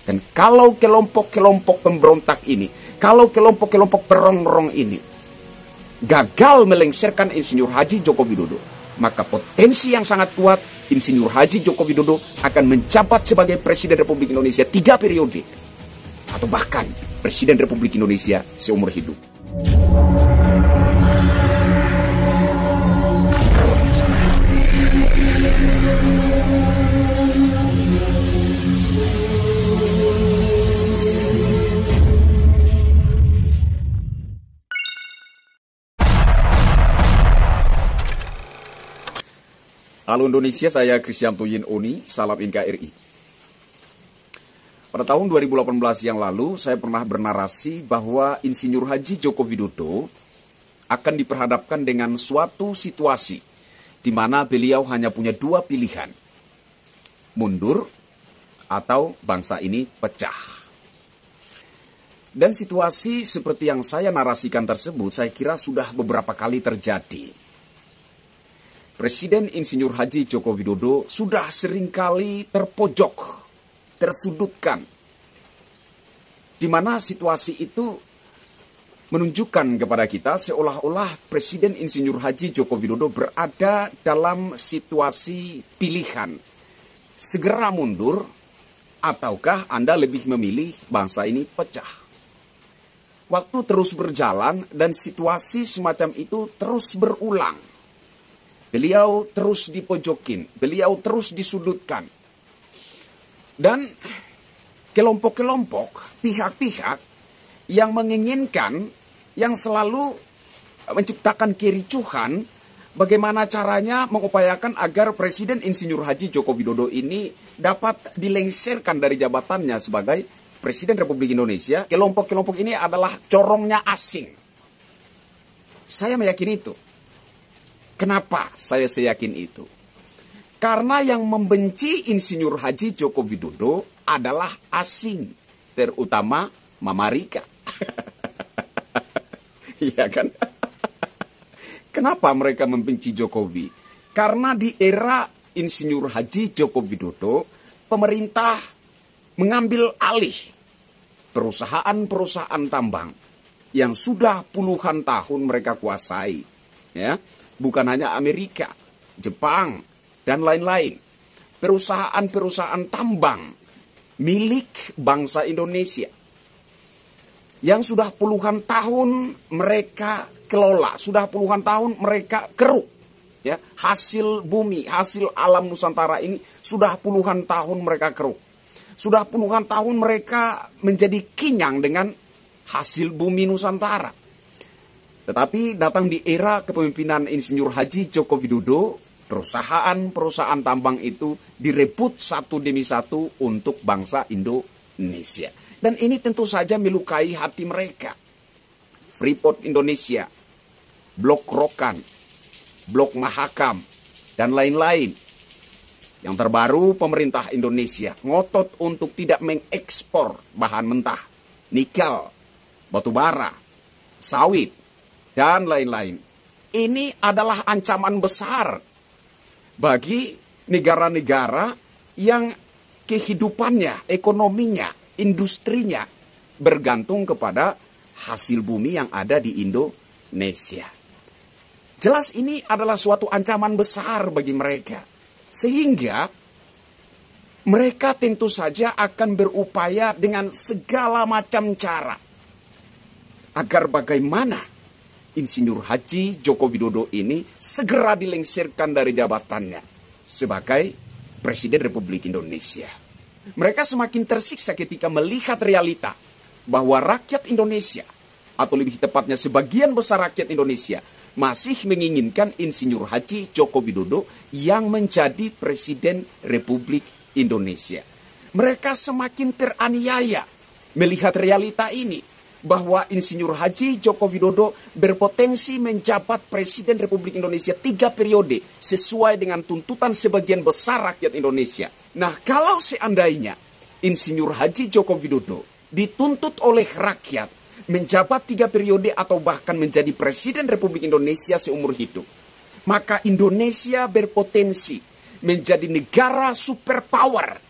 Dan kalau kelompok-kelompok pemberontak ini, kalau kelompok-kelompok perongrong ini gagal melengsarkan Insinyur Haji Joko Widodo, maka potensi yang sangat kuat Insinyur Haji Joko Widodo akan menjabat sebagai Presiden Republik Indonesia 3 periode, atau bahkan Presiden Republik Indonesia seumur hidup. Halo Indonesia, saya Kristianto Yin Oni, salam NKRI. Pada tahun 2018 yang lalu, saya pernah bernarasi bahwa Insinyur Haji Joko Widodo akan diperhadapkan dengan suatu situasi di mana beliau hanya punya 2 pilihan, mundur atau bangsa ini pecah. Dan situasi seperti yang saya narasikan tersebut, saya kira sudah beberapa kali terjadi. Presiden Insinyur Haji Joko Widodo sudah seringkali terpojok, tersudutkan, di mana situasi itu menunjukkan kepada kita seolah-olah Presiden Insinyur Haji Joko Widodo berada dalam situasi pilihan, segera mundur, ataukah Anda lebih memilih bangsa ini pecah. Waktu terus berjalan dan situasi semacam itu terus berulang. Beliau terus dipojokin, beliau terus disudutkan. Dan kelompok-kelompok, pihak-pihak yang menginginkan, yang selalu menciptakan kericuhan, bagaimana caranya mengupayakan agar Presiden Insinyur Haji Joko Widodo ini dapat dilengsarkan dari jabatannya sebagai Presiden Republik Indonesia. Kelompok-kelompok ini adalah corongnya asing. Saya meyakini itu. Kenapa saya seyakin itu? Karena yang membenci Insinyur Haji Joko Widodo adalah asing, terutama Mama Rika. Iya kan? Kenapa mereka membenci Jokowi? Karena di era Insinyur Haji Joko Widodo, pemerintah mengambil alih perusahaan-perusahaan tambang yang sudah puluhan tahun mereka kuasai, ya. Bukan hanya Amerika, Jepang, dan lain-lain. Perusahaan-perusahaan tambang milik bangsa Indonesia yang sudah puluhan tahun mereka kelola, sudah puluhan tahun mereka keruk. Ya, hasil bumi, hasil alam Nusantara ini sudah puluhan tahun mereka keruk. Sudah puluhan tahun mereka menjadi kinyang dengan hasil bumi Nusantara. Tetapi datang di era kepemimpinan Insinyur Haji Joko Widodo, perusahaan-perusahaan tambang itu direbut satu demi satu untuk bangsa Indonesia. Dan ini tentu saja melukai hati mereka. Freeport Indonesia, Blok Rokan, Blok Mahakam, dan lain-lain. Yang terbaru, pemerintah Indonesia ngotot untuk tidak mengekspor bahan mentah, nikel, batu bara, sawit, dan lain-lain. Ini adalah ancaman besar bagi negara-negara yang kehidupannya, ekonominya, industrinya bergantung kepada hasil bumi yang ada di Indonesia. Jelas ini adalah suatu ancaman besar bagi mereka. Sehingga mereka tentu saja akan berupaya dengan segala macam cara agar bagaimana Insinyur Haji Joko Widodo ini segera dilengsarkan dari jabatannya sebagai Presiden Republik Indonesia. Mereka semakin tersiksa ketika melihat realita bahwa rakyat Indonesia, atau lebih tepatnya sebagian besar rakyat Indonesia, masih menginginkan Insinyur Haji Joko Widodo yang menjadi Presiden Republik Indonesia. Mereka semakin teraniaya melihat realita ini, bahwa Insinyur Haji Joko Widodo berpotensi menjabat Presiden Republik Indonesia 3 periode sesuai dengan tuntutan sebagian besar rakyat Indonesia. Nah, kalau seandainya Insinyur Haji Joko Widodo dituntut oleh rakyat menjabat 3 periode atau bahkan menjadi Presiden Republik Indonesia seumur hidup, maka Indonesia berpotensi menjadi negara superpower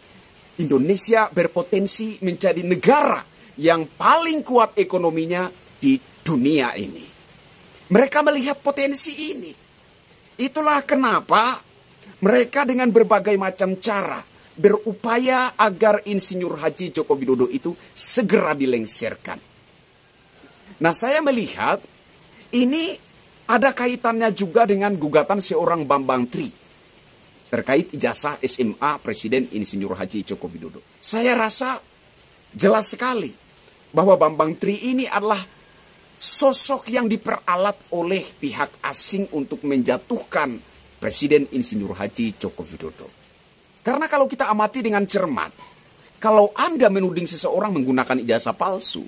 Indonesia berpotensi menjadi negara yang paling kuat ekonominya di dunia ini. Mereka melihat potensi ini. Itulah kenapa mereka dengan berbagai macam cara berupaya agar Insinyur Haji Joko Widodo itu segera dilengsarkan. Nah, saya melihat ini ada kaitannya juga dengan gugatan seorang Bambang Tri terkait ijazah SMA Presiden Insinyur Haji Joko Widodo. Saya rasa jelas sekali bahwa Bambang Tri ini adalah sosok yang diperalat oleh pihak asing untuk menjatuhkan Presiden Insinyur Haji Joko Widodo. Karena kalau kita amati dengan cermat, kalau Anda menuding seseorang menggunakan ijazah palsu,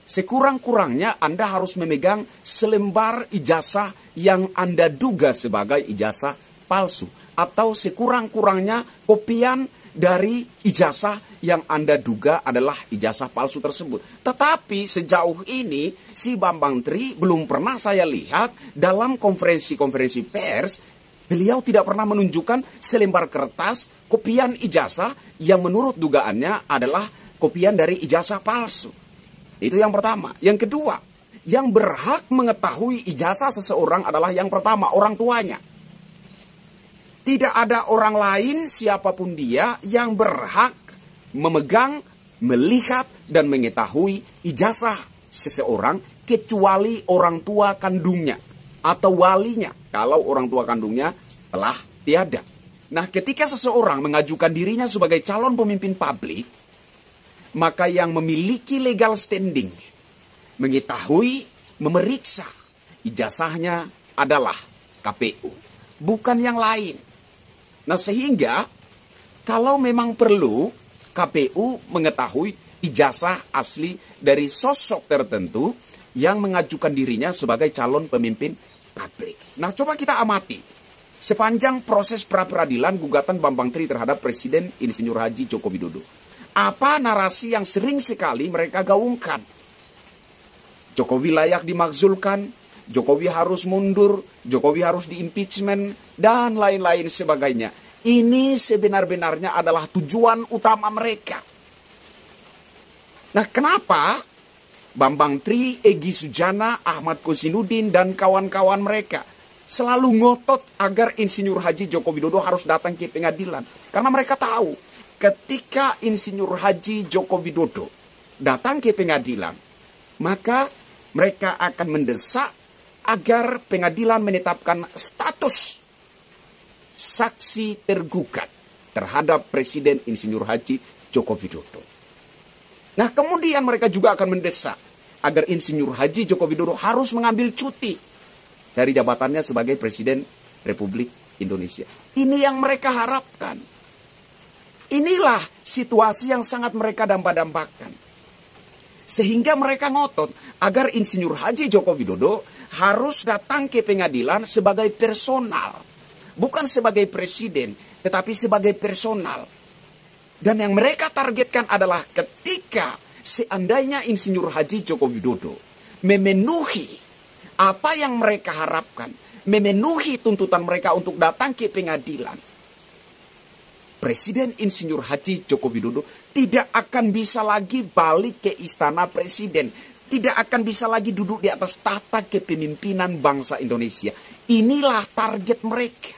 sekurang-kurangnya Anda harus memegang selembar ijazah yang Anda duga sebagai ijazah palsu. Atau sekurang-kurangnya kopian dari ijazah yang Anda duga adalah ijazah palsu tersebut. Tetapi sejauh ini si Bambang Tri belum pernah saya lihat dalam konferensi-konferensi pers, beliau tidak pernah menunjukkan selembar kertas kopian ijazah yang menurut dugaannya adalah kopian dari ijazah palsu. Itu yang pertama. Yang kedua, yang berhak mengetahui ijazah seseorang adalah yang pertama, orang tuanya. Tidak ada orang lain siapapun dia yang berhak memegang, melihat, dan mengetahui ijazah seseorang kecuali orang tua kandungnya atau walinya kalau orang tua kandungnya telah tiada. Nah, ketika seseorang mengajukan dirinya sebagai calon pemimpin publik, maka yang memiliki legal standing mengetahui, memeriksa ijazahnya adalah KPU, bukan yang lain. Nah, sehingga kalau memang perlu KPU mengetahui ijazah asli dari sosok tertentu yang mengajukan dirinya sebagai calon pemimpin publik. Nah, coba kita amati sepanjang proses pra-peradilan gugatan Bambang Tri terhadap Presiden Insinyur Haji Joko Widodo. Apa narasi yang sering sekali mereka gaungkan? Jokowi layak dimakzulkan, Jokowi harus mundur, Jokowi harus diimpeachment, dan lain-lain sebagainya. Ini sebenar-benarnya adalah tujuan utama mereka. Nah, kenapa Bambang Tri, Egy Sujana, Ahmad Kosinudin, dan kawan-kawan mereka selalu ngotot agar Insinyur Haji Joko Widodo harus datang ke pengadilan? Karena mereka tahu ketika Insinyur Haji Joko Widodo datang ke pengadilan, maka mereka akan mendesak agar pengadilan menetapkan status saksi tergugat terhadap Presiden Insinyur Haji Joko Widodo. Nah, kemudian mereka juga akan mendesak agar Insinyur Haji Joko Widodo harus mengambil cuti dari jabatannya sebagai Presiden Republik Indonesia. Ini yang mereka harapkan. Inilah situasi yang sangat mereka dampak-dampakkan. Sehingga mereka ngotot agar Insinyur Haji Joko Widodo harus datang ke pengadilan sebagai personal. Bukan sebagai presiden, tetapi sebagai personal. Dan yang mereka targetkan adalah ketika seandainya Insinyur Haji Joko Widodo memenuhi apa yang mereka harapkan, memenuhi tuntutan mereka untuk datang ke pengadilan, Presiden Insinyur Haji Joko Widodo tidak akan bisa lagi balik ke istana presiden. Tidak akan bisa lagi duduk di atas tahta kepemimpinan bangsa Indonesia. Inilah target mereka.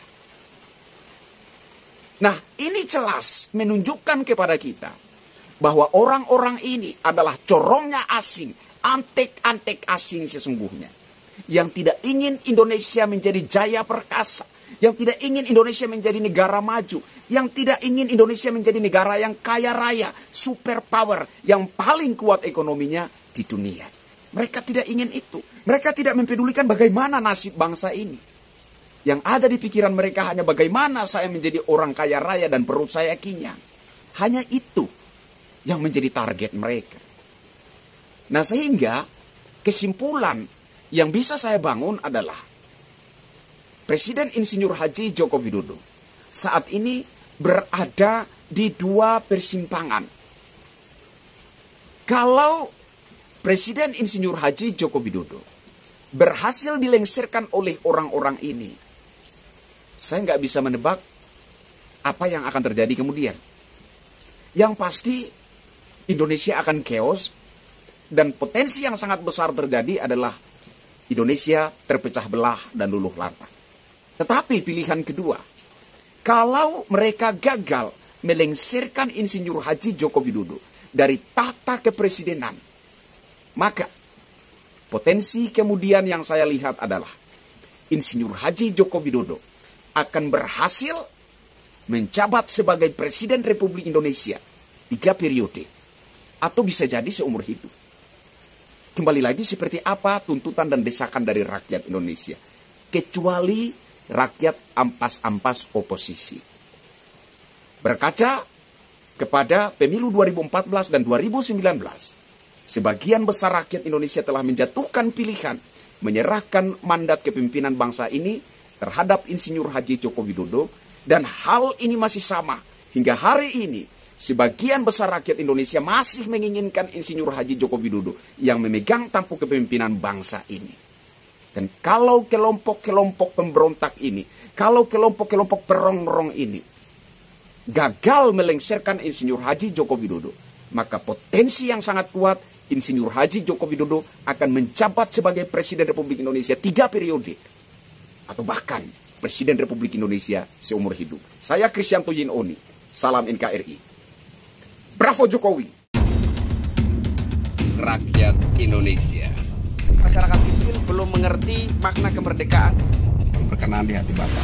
Nah, ini jelas menunjukkan kepada kita bahwa orang-orang ini adalah corongnya asing, antek-antek asing sesungguhnya. Yang tidak ingin Indonesia menjadi jaya perkasa, yang tidak ingin Indonesia menjadi negara maju, yang tidak ingin Indonesia menjadi negara yang kaya raya, superpower, yang paling kuat ekonominya di dunia. Mereka tidak ingin itu. Mereka tidak mempedulikan bagaimana nasib bangsa ini. Yang ada di pikiran mereka hanya bagaimana saya menjadi orang kaya raya dan perut saya kenyang. Hanya itu yang menjadi target mereka. Nah, sehingga kesimpulan yang bisa saya bangun adalah Presiden Insinyur Haji Joko Widodo saat ini berada di dua persimpangan. Kalau Presiden Insinyur Haji Joko Widodo berhasil dilengsarkan oleh orang-orang ini, saya nggak bisa menebak apa yang akan terjadi kemudian. Yang pasti Indonesia akan chaos, dan potensi yang sangat besar terjadi adalah Indonesia terpecah belah dan luluh lantak. Tetapi pilihan kedua, kalau mereka gagal melengsirkan Insinyur Haji Joko Widodo dari tahta kepresidenan, maka potensi kemudian yang saya lihat adalah Insinyur Haji Joko Widodo akan berhasil menjabat sebagai Presiden Republik Indonesia 3 periode, atau bisa jadi seumur hidup. Kembali lagi seperti apa tuntutan dan desakan dari rakyat Indonesia, kecuali rakyat ampas-ampas oposisi. Berkaca kepada pemilu 2014 dan 2019, sebagian besar rakyat Indonesia telah menjatuhkan pilihan menyerahkan mandat kepemimpinan bangsa ini terhadap Insinyur Haji Joko Widodo, dan hal ini masih sama hingga hari ini. Sebagian besar rakyat Indonesia masih menginginkan Insinyur Haji Joko Widodo yang memegang tampuk kepemimpinan bangsa ini. Dan kalau kelompok-kelompok pemberontak ini, kalau kelompok-kelompok perongrong ini gagal melengsarkan Insinyur Haji Joko Widodo, maka potensi yang sangat kuat Insinyur Haji Joko Widodo akan menjabat sebagai Presiden Republik Indonesia 3 periode, atau bahkan Presiden Republik Indonesia seumur hidup. Saya Kristianto Yinoni, salam NKRI. Bravo Jokowi. Rakyat Indonesia, masyarakat kecil belum mengerti makna kemerdekaan. Berkenan di hati Bapak.